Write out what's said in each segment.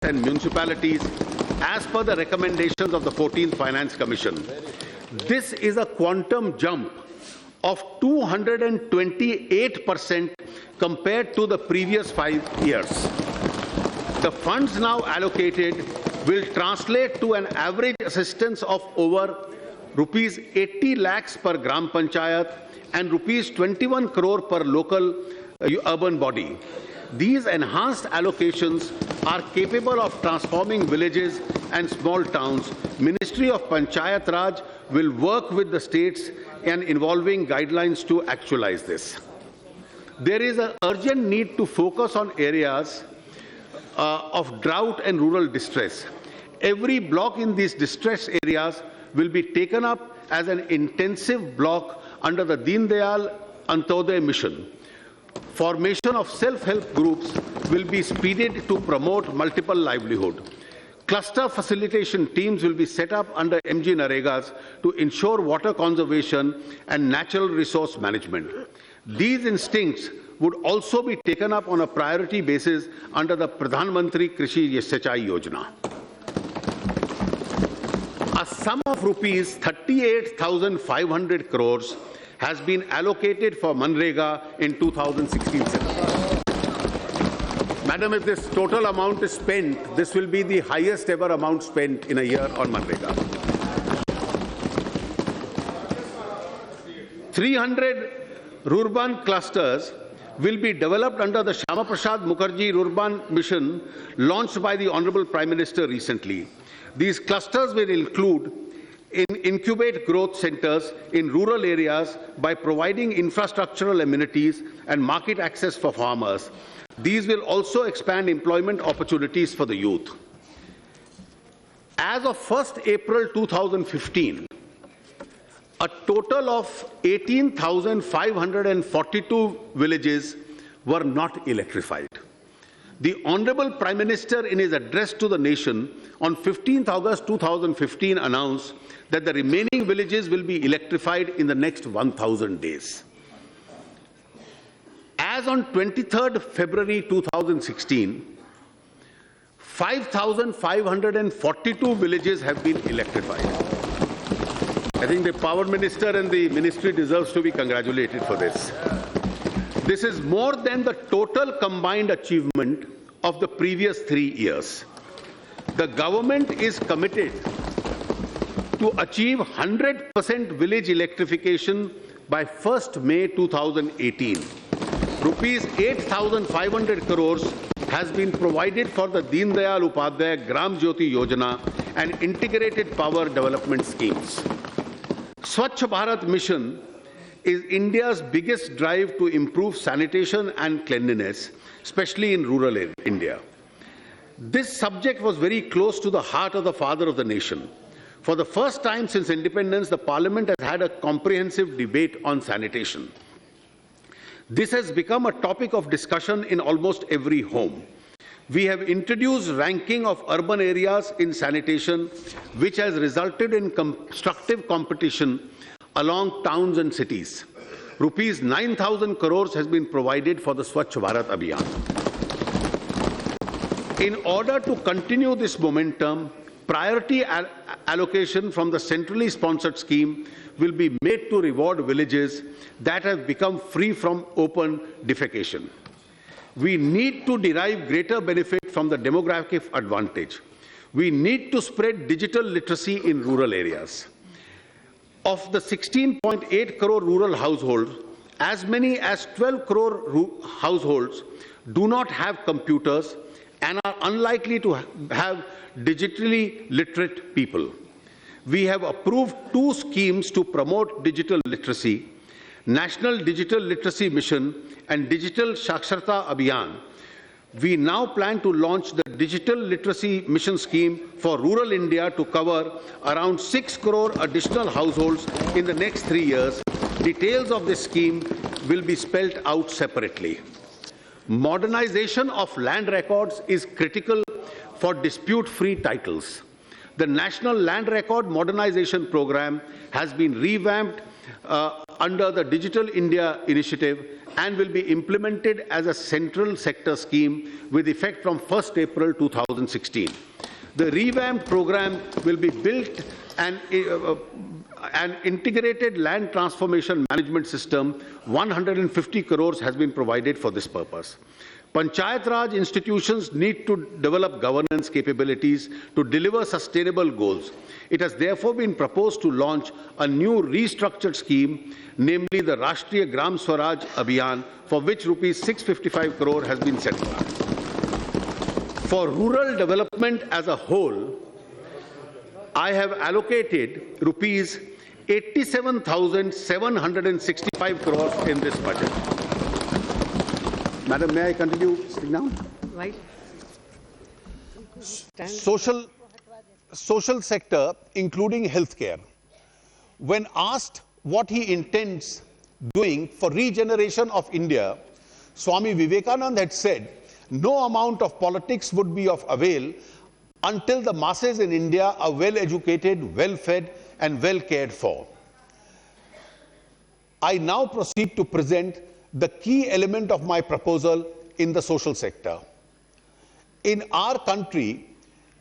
and municipalities as per the recommendations of the 14th Finance Commission. This is a quantum jump of 228% compared to the previous 5 years. The funds now allocated will translate to an average assistance of over rupees 80 lakhs per Gram Panchayat and rupees 21 crore per local urban body. These enhanced allocations are capable of transforming villages and small towns. Ministry of Panchayat Raj will work with the states and involving guidelines to actualize this. There is an urgent need to focus on areas of drought and rural distress. Every block in these distressed areas will be taken up as an intensive block under the Deen Dayal Antyodaya mission. Formation of self-help groups will be speeded to promote multiple livelihood. Cluster facilitation teams will be set up under MG Naregas to ensure water conservation and natural resource management. These instincts would also be taken up on a priority basis under the Pradhan Mantri Krishi Sinchai Yojana. A sum of rupees 38,500 crores has been allocated for Manrega in 2016-17. Madam, if this total amount is spent, this will be the highest ever amount spent in a year on Manrega. 300 Rurban clusters will be developed under the Shyama Prasad Mukherjee Rurban mission launched by the Honorable Prime Minister recently. These clusters will include incubate growth centers in rural areas by providing infrastructural amenities and market access for farmers. These will also expand employment opportunities for the youth. As of 1st April 2015, a total of 18,542 villages were not electrified. The Honorable Prime Minister, in his address to the nation on 15th August 2015, announced that the remaining villages will be electrified in the next 1,000 days. As on 23rd February 2016, 5,542 villages have been electrified. I think the Power Minister and the Ministry deserves to be congratulated for this. This is more than the total combined achievement of the previous 3 years. The government is committed to achieve 100% village electrification by 1st May 2018. Rupees 8,500 crores has been provided for the Deen Dayal Upadhyaya Gram Jyoti Yojana and integrated power development schemes. Swachh Bharat mission is India's biggest drive to improve sanitation and cleanliness, especially in rural India. This subject was very close to the heart of the father of the nation. For the first time since independence, the Parliament has had a comprehensive debate on sanitation. This has become a topic of discussion in almost every home. We have introduced ranking of urban areas in sanitation, which has resulted in constructive competition along towns and cities. Rupees 9,000 crores has been provided for the Swachh Bharat Abhiyan. In order to continue this momentum, priority allocation from the centrally sponsored scheme will be made to reward villages that have become free from open defecation. We need to derive greater benefit from the demographic advantage. We need to spread digital literacy in rural areas. Of the 16.8 crore rural households, as many as 12 crore households do not have computers and are unlikely to have digitally literate people. We have approved 2 schemes to promote digital literacy: National Digital Literacy Mission and Digital Saksharta Abhiyan. We now plan to launch the Digital Literacy Mission scheme for rural India to cover around 6 crore additional households in the next 3 years. Details of this scheme will be spelled out separately. Modernization of land records is critical for dispute-free titles. The National Land Record Modernization Program has been revamped under the Digital India Initiative and will be implemented as a central sector scheme with effect from 1st April 2016. The revamped program will be built an integrated land transformation management system. 150 crores has been provided for this purpose. Panchayat Raj institutions need to develop governance capabilities to deliver sustainable goals. It has therefore been proposed to launch a new restructured scheme, namely the Rashtriya Gram Swaraj Abhiyan, for which rupees 655 crore has been set aside. For rural development as a whole, I have allocated rupees 87,765 crores in this budget. Madam, may I continue sitting down? Right. Social sector, including healthcare. When asked what he intends doing for regeneration of India, Swami Vivekananda had said, no amount of politics would be of avail until the masses in India are well educated, well fed, and well cared for. I now proceed to present the key element of my proposal in the social sector. In our country,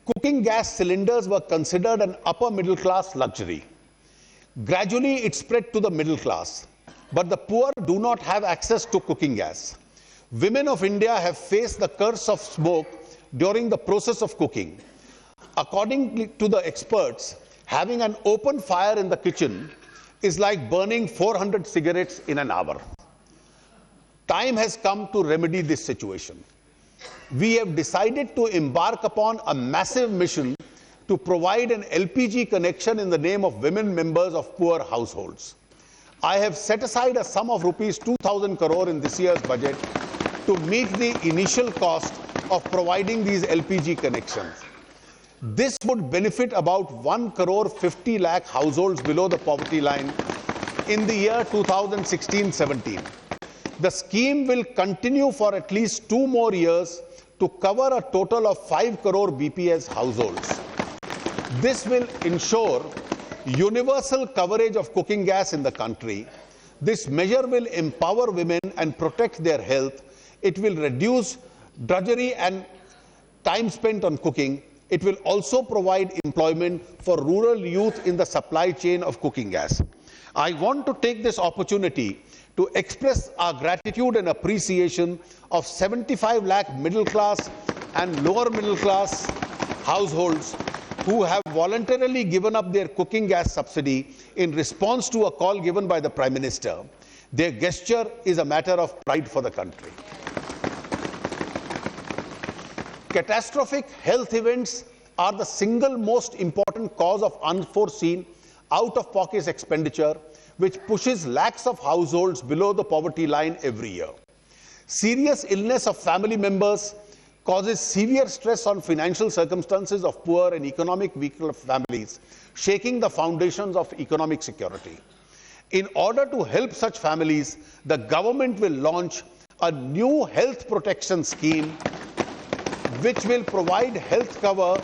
cooking gas cylinders were considered an upper middle class luxury. Gradually, it spread to the middle class, but the poor do not have access to cooking gas. Women of India have faced the curse of smoke during the process of cooking. According to the experts, having an open fire in the kitchen is like burning 400 cigarettes in an hour. Time has come to remedy this situation. We have decided to embark upon a massive mission to provide an LPG connection in the name of women members of poor households. I have set aside a sum of rupees 2,000 crore in this year's budget to meet the initial cost of providing these LPG connections. This would benefit about 1 crore 50 lakh households below the poverty line in the year 2016-17. The scheme will continue for at least 2 more years to cover a total of 5 crore BPS households. This will ensure universal coverage of cooking gas in the country. This measure will empower women and protect their health. It will reduce drudgery and time spent on cooking. It will also provide employment for rural youth in the supply chain of cooking gas. I want to take this opportunity to express our gratitude and appreciation of 75 lakh middle class and lower middle class households who have voluntarily given up their cooking gas subsidy in response to a call given by the Prime Minister. Their gesture is a matter of pride for the country. Catastrophic health events are the single most important cause of unforeseen out-of-pocket expenditure, which pushes lakhs of households below the poverty line every year. Serious illness of family members causes severe stress on financial circumstances of poor and economic weaker families, shaking the foundations of economic security. In order to help such families, the government will launch a new health protection scheme which will provide health cover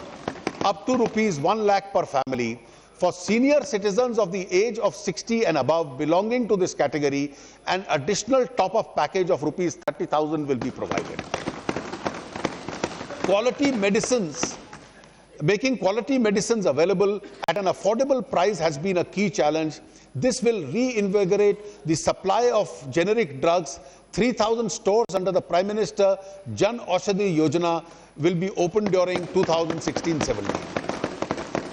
up to rupees 1 lakh per family. For senior citizens of the age of 60 and above belonging to this category, an additional top-up package of rupees 30,000 will be provided. Quality medicines, making quality medicines available at an affordable price has been a key challenge. This will reinvigorate the supply of generic drugs. 3,000 stores under the Prime Minister Jan Aushadhi Yojana will be opened during 2016-17.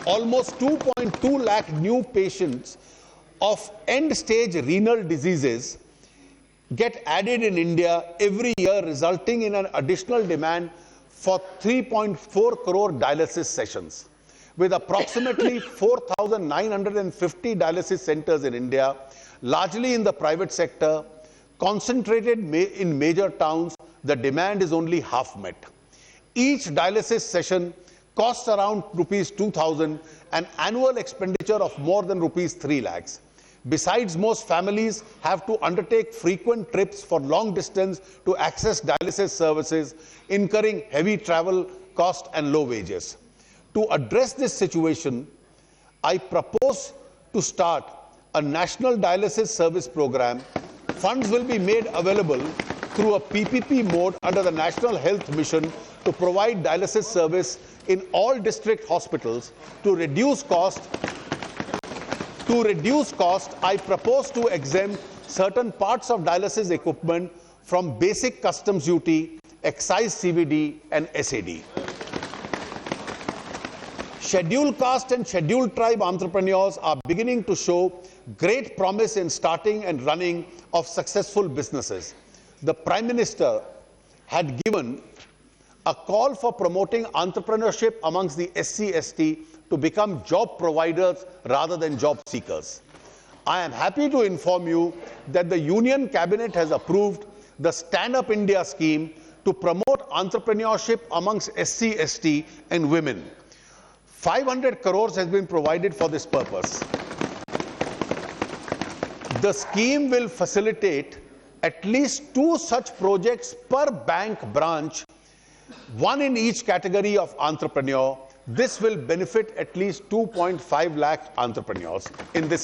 Almost 2.2 lakh new patients of end-stage renal diseases get added in India every year, resulting in an additional demand for 3.4 crore dialysis sessions. With approximately 4,950 dialysis centers in India, largely in the private sector, concentrated in major towns, the demand is only half met. Each dialysis session costs around rupees 2,000, an annual expenditure of more than rupees 3 lakhs. Besides, most families have to undertake frequent trips for long distance to access dialysis services, incurring heavy travel costs and low wages. To address this situation, I propose to start a national dialysis service program funds will be made available through a PPP mode under the National Health Mission to provide dialysis service in all district hospitals. To reduce cost, I propose to exempt certain parts of dialysis equipment from basic customs duty, excise CVD and SAD. Scheduled caste and scheduled tribe entrepreneurs are beginning to show great promise in starting and running of successful businesses. The Prime Minister had given a call for promoting entrepreneurship amongst the SC/ST to become job providers rather than job seekers. I am happy to inform you that the Union Cabinet has approved the Stand Up India scheme to promote entrepreneurship amongst SC/ST and women. 500 crores has been provided for this purpose. The scheme will facilitate at least 2 such projects per bank branch, 1 in each category of entrepreneur. This will benefit at least 2.5 lakh entrepreneurs in this